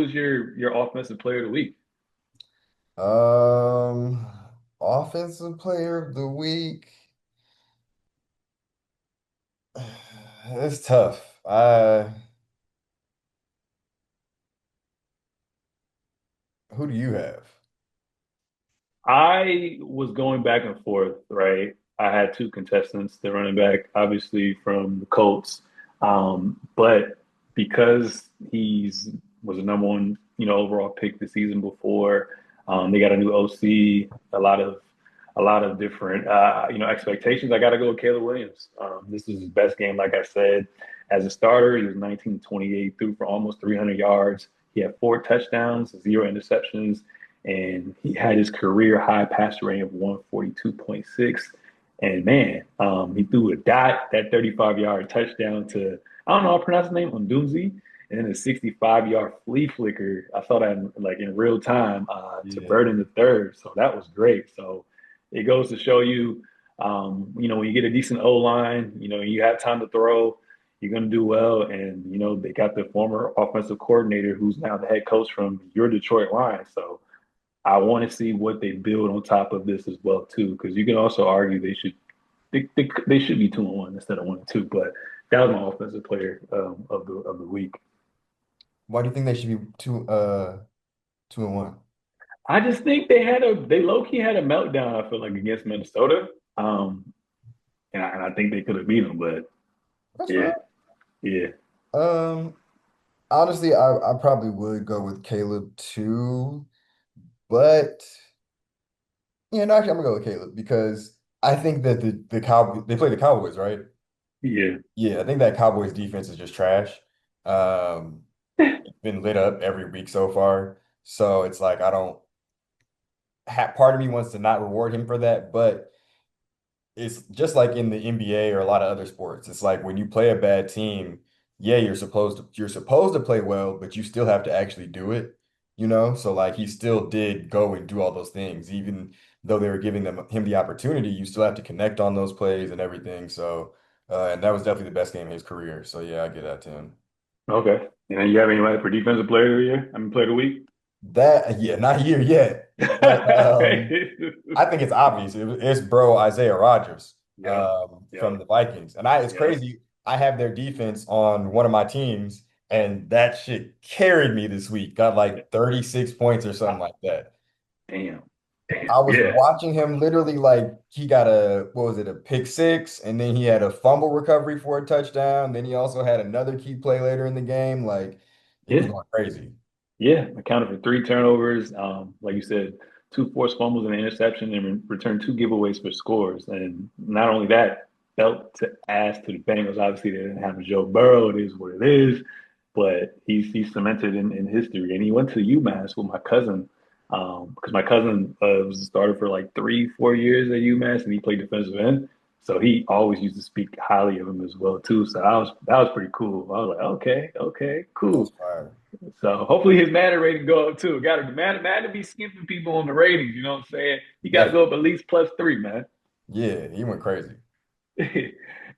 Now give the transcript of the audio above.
was your offensive player of the week? Um, Offensive player of the week. It's tough. Who do you have? I was going back and forth, right? I had two contestants, the running back, obviously from the Colts, but because he's was a number one, overall pick the season before, they got a new OC, a lot of different, expectations. I got to go with Caleb Williams. This is his best game, like I said, as a starter. He was 19-28, threw for almost 300 yards. He had 4 touchdowns, 0 interceptions, and he had his career high passer rating of 142.6. And man, he threw a dot, that 35-yard touchdown to, I don't know how to pronounce his name, Doomsy, and then a 65-yard flea flicker. I saw that in real time to Yeah. Burden the third. So that was great. So it goes to show you, when you get a decent O line, you have time to throw, you're going to do well. And, they got the former offensive coordinator who's now the head coach from your Detroit Lions. So I want to see what they build on top of this as well too, because you can also argue they should be 2-1 instead of 1-2. But that was my offensive player of the week. Why do you think they should be 2-1? I just think they low key had a meltdown. I feel like against Minnesota, and I think they could have beat them, but That's yeah, fine. yeah, Um, Honestly, I probably would go with Caleb too, but no, actually, I'm gonna go with Caleb because I think that the Cowboys they play the Cowboys, right? yeah. Yeah, I think that Cowboys defense is just trash. Um, it's been lit up every week so far, so it's like I don't. Part of me wants to not reward him for that, but it's just like in the NBA or a lot of other sports. It's like when you play a bad team, yeah, you're supposed to play well, but you still have to actually do it, you know? So like he still did go and do all those things, even though they were giving him the opportunity, you still have to connect on those plays and everything. So and that was definitely the best game of his career. So yeah, I get that to him. Okay. And then you have anybody for defensive player of the year? I mean, player of the week. That yeah, not here yet. But I think it's obvious. It's bro Isaiah Rodgers Yep. from Yep. the Vikings. And it's Yep. crazy. I have their defense on one of my teams, and that shit carried me this week. Got like 36 points or something like that. Damn. I was Yeah. watching him literally like he got what was it, a pick six, and then he had a fumble recovery for a touchdown. Then he also had another key play later in the game. Like he was Yeah. going crazy. Yeah. Accounted for 3 turnovers. Like you said, 2 forced fumbles and an interception, and returned 2 giveaways for scores. And not only that, felt to ass to the Bengals. Obviously, they didn't have a Joe Burrow. It is what it is. But he's cemented in history. And he went to UMass with my cousin, because my cousin was a starter for like 3-4 years at UMass, and he played defensive end. So he always used to speak highly of him as well too. So that was pretty cool. I was like, okay, okay, That's cool. fire. So hopefully his Madden rating go up too. Got to Madden be skipping people on the ratings. You know what I'm saying? You got to go up Definitely. at least +3, man. Yeah, he went crazy.